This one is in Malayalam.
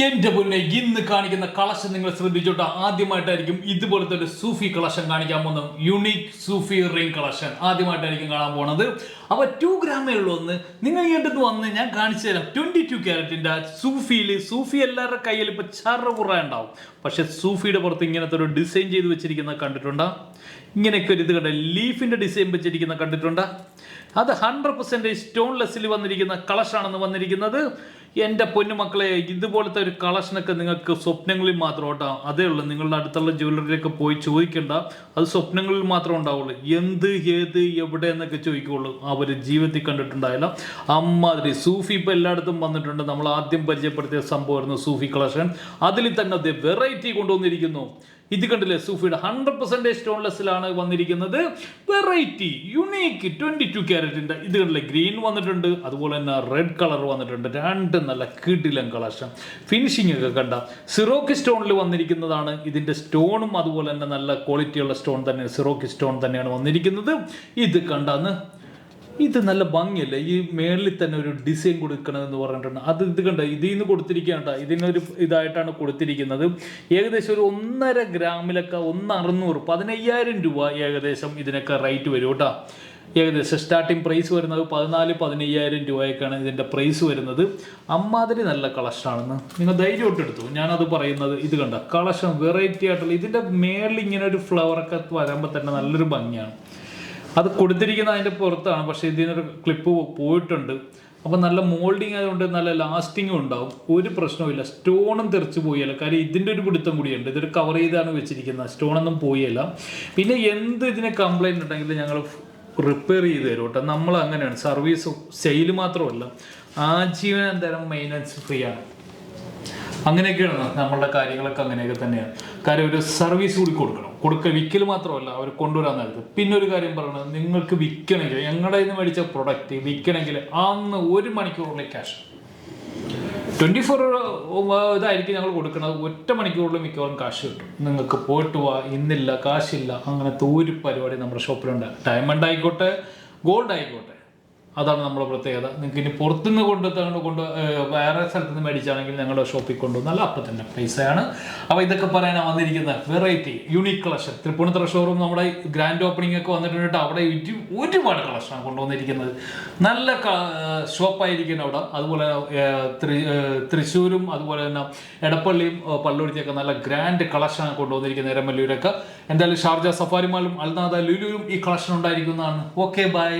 എന്റെ പൊന്നെ ഇന്ന് കാണിക്കുന്ന കളക്ഷൻ നിങ്ങൾ ശ്രദ്ധിച്ചോട്ടെ. ആദ്യമായിട്ടായിരിക്കും ഇതുപോലത്തെ ഒരു സൂഫി കളക്ഷൻ കാണിക്കാൻ പോകുന്നത്. യുണീക് സൂഫി റിംഗ് കളക്ഷൻ ആദ്യമായിട്ടായിരിക്കും കാണാൻ പോണത്. അപ്പൊ 2 ഗ്രാമേ ഉള്ളൂ. ഒന്ന് നിങ്ങൾ ഇങ്ങോട്ട് വന്ന് ഞാൻ കാണിച്ചു തരാം. 22 ക്യാരറ്റിന്റെ സൂഫി എല്ലാവരുടെ കയ്യിൽ ഇപ്പൊ ചറപുറ ഉണ്ടാവും. പക്ഷെ സൂഫിയുടെ പുറത്ത് ഇങ്ങനത്തെ ഒരു ഡിസൈൻ ചെയ്ത് വെച്ചിരിക്കുന്ന കണ്ടിട്ടുണ്ടോ? ഇങ്ങനെയൊക്കെ ഒരു ഇത് കണ്ട ലീഫിന്റെ ഡിസൈൻ വെച്ചിരിക്കുന്ന കണ്ടിട്ടുണ്ടോ? അത് 100% സ്റ്റോൺലെസ്സിൽ വന്നിരിക്കുന്ന കളക്ഷനാണെന്ന് വന്നിരിക്കുന്നത്. എൻ്റെ പൊന്നുമക്കളെ, ഇതുപോലത്തെ ഒരു കളക്ഷനൊക്കെ നിങ്ങൾക്ക് സ്വപ്നങ്ങളിൽ മാത്രം കേട്ടോ. അതേ ഉള്ളൂ. നിങ്ങളുടെ അടുത്തുള്ള ജ്വല്ലറിയിലൊക്കെ പോയി ചോദിക്കേണ്ട, അത് സ്വപ്നങ്ങളിൽ മാത്രമേ ഉണ്ടാവുള്ളൂ. എന്ത് ഏത് എവിടെ എന്നൊക്കെ ചോദിക്കുള്ളൂ. അവർ ജീവിതത്തിൽ കണ്ടിട്ടുണ്ടായില്ല. അമ്മാതിരി സൂഫി ഇപ്പോൾ എല്ലായിടത്തും വന്നിട്ടുണ്ട്. നമ്മൾ ആദ്യം പരിചയപ്പെടുത്തിയ സംഭവമായിരുന്നു സൂഫി കളക്ഷൻ. അതിൽ തന്നെ അത് വെറൈറ്റി കൊണ്ടുവന്നിരിക്കുന്നു. ഇത് കണ്ടില്ലേ, സൂഫിയുടെ 100% സ്റ്റോൺലെസ്സിലാണ് വന്നിരിക്കുന്നത്. വെറൈറ്റി യുണീക്ക് 22 ക്യാരറ്റിന്റെ ഇത് കണ്ടില്ലേ, ഗ്രീൻ വന്നിട്ടുണ്ട്, അതുപോലെ തന്നെ റെഡ് കളർ വന്നിട്ടുണ്ട്. രണ്ട് നല്ല കിടിലൻ കളക്ഷൻ. ഫിനിഷിംഗ് ഒക്കെ കണ്ട സിറോക്ക് സ്റ്റോണിൽ വന്നിരിക്കുന്നതാണ്. ഇതിന്റെ സ്റ്റോണും അതുപോലെ തന്നെ നല്ല ക്വാളിറ്റിയുള്ള സ്റ്റോൺ തന്നെ, സിറോക്ക് സ്റ്റോൺ തന്നെയാണ് വന്നിരിക്കുന്നത്. ഇത് കണ്ടാന്ന് ഇത് നല്ല ഭംഗിയല്ലേ, ഈ മേളിൽ തന്നെ ഒരു ഡിസൈൻ കൊടുക്കണമെന്ന് പറഞ്ഞിട്ടുണ്ട്. ഇത് കണ്ട ഇതിൽ നിന്ന് കൊടുത്തിരിക്കുകയാണ്. ഇതിനൊരു ഇതായിട്ടാണ് കൊടുത്തിരിക്കുന്നത്. ഏകദേശം ഒരു 1.5 ഗ്രാമിലൊക്കെ 1,600 15,000 രൂപ ഏകദേശം ഇതിനൊക്കെ റേറ്റ് വരും കേട്ടോ. ഏകദേശം സ്റ്റാർട്ടിങ് പ്രൈസ് വരുന്നത് 14-15,000 രൂപയൊക്കെയാണ് ഇതിൻ്റെ പ്രൈസ് വരുന്നത്. അമ്മാതിരി നല്ല കളക്ഷനാണെന്ന് നിങ്ങൾ ധൈര്യമായിട്ട് എടുത്തു. ഞാനത് പറയുന്നത് ഇത് കണ്ട കളക്ഷൻ വെറൈറ്റി ആയിട്ടുള്ള ഇതിൻ്റെ മേളിൽ ഇങ്ങനെ ഒരു ഫ്ലവറൊക്കെ വരുമ്പോൾ തന്നെ നല്ലൊരു ഭംഗിയാണ്. അത് കൊടുത്തിരിക്കുന്ന അതിൻ്റെ പുറത്താണ്, പക്ഷേ ഇതിനൊരു ക്ലിപ്പ് പോയിട്ടുണ്ട്. അപ്പോൾ നല്ല മോൾഡിങ് ആയതുകൊണ്ട് നല്ല ലാസ്റ്റിങ്ങും ഉണ്ടാവും. ഒരു പ്രശ്നവുമില്ല. സ്റ്റോണും തെറിച്ച് പോയല്ല. കാര്യം ഇതിൻ്റെ ഒരു പിടുത്തം കൂടിയുണ്ട്. ഇതൊരു കവർ ചെയ്താണ് വെച്ചിരിക്കുന്നത്. സ്റ്റോണൊന്നും പോയല്ല. പിന്നെ എന്ത് ഇതിന് കംപ്ലൈൻറ്റ് ഉണ്ടെങ്കിലും ഞങ്ങൾ റിപ്പയർ ചെയ്ത് തരും കേട്ടോ. നമ്മൾ അങ്ങനെയാണ്. സർവീസ് സെയിൽ മാത്രമല്ല, ആജീവനാന്തരം മെയിൻ്റനൻസ് ഫ്രീ ആണ്. അങ്ങനെയൊക്കെയാണ് നമ്മളുടെ കാര്യങ്ങളൊക്കെ. അങ്ങനെയൊക്കെ തന്നെയാണ്. കാര്യം ഒരു സർവീസ് കൂടി കൊടുക്കണം. വിൽക്കൽ മാത്രമല്ല, അവർ കൊണ്ടുവരാൻ നേരത്ത്. പിന്നെ ഒരു കാര്യം പറയുന്നത്, നിങ്ങൾക്ക് വിൽക്കണമെങ്കിൽ ഞങ്ങളുടെ നിന്ന് മേടിച്ച പ്രൊഡക്റ്റ് വിൽക്കണമെങ്കിൽ അന്ന് 1 മണിക്കൂറിലെ ക്യാഷ് 24 ഇതായിരിക്കും ഞങ്ങൾ കൊടുക്കുന്നത്. 1 മണിക്കൂറിൽ മിക്കവാറും കാശ് കിട്ടും. നിങ്ങൾക്ക് പോയിട്ട് പോവാ, ഇന്നില്ല കാശില്ല, അങ്ങനത്തെ ഒരു പരിപാടി നമ്മുടെ ഷോപ്പിലുണ്ട്. ഡയമണ്ട് ആയിക്കോട്ടെ, ഗോൾഡ് ആയിക്കോട്ടെ, അതാണ് നമ്മുടെ പ്രത്യേകത. നിങ്ങൾക്ക് ഇനി പുറത്തുനിന്ന് വേറെ സ്ഥലത്ത് നിന്ന് മേടിച്ചാണെങ്കിൽ ഞങ്ങളുടെ ഷോപ്പിൽ കൊണ്ടുവന്നാൽ അപ്പം തന്നെ പൈസയാണ്. അപ്പോൾ ഇതൊക്കെ പറയാനാണ് വന്നിരിക്കുന്നത്. Variety unique collection. Tripunithura showroom നമ്മുടെ ഗ്രാൻഡ് ഓപ്പണിംഗ് ഒക്കെ വന്നിട്ടുണ്ട്. അവിടെ ഒരുപാട് കളക്ഷനാണ് കൊണ്ടുവന്നിരിക്കുന്നത്. നല്ല ഷോപ്പായിരിക്കും അവിടെ. അതുപോലെ തൃശ്ശൂരും അതുപോലെ തന്നെ എടപ്പള്ളിയും പള്ളുരുത്തിയൊക്കെ നല്ല ഗ്രാൻഡ് കളക്ഷനാണ് കൊണ്ടുവന്നിരിക്കുന്നത്. എരമല്ലൂരൊക്കെ. എന്തായാലും ഷാർജ സഫാരി മാളും അൽനാദ ലുലുവും ഈ കളക്ഷൻ ഉണ്ടായിരിക്കുന്നതാണ്. Okay, by.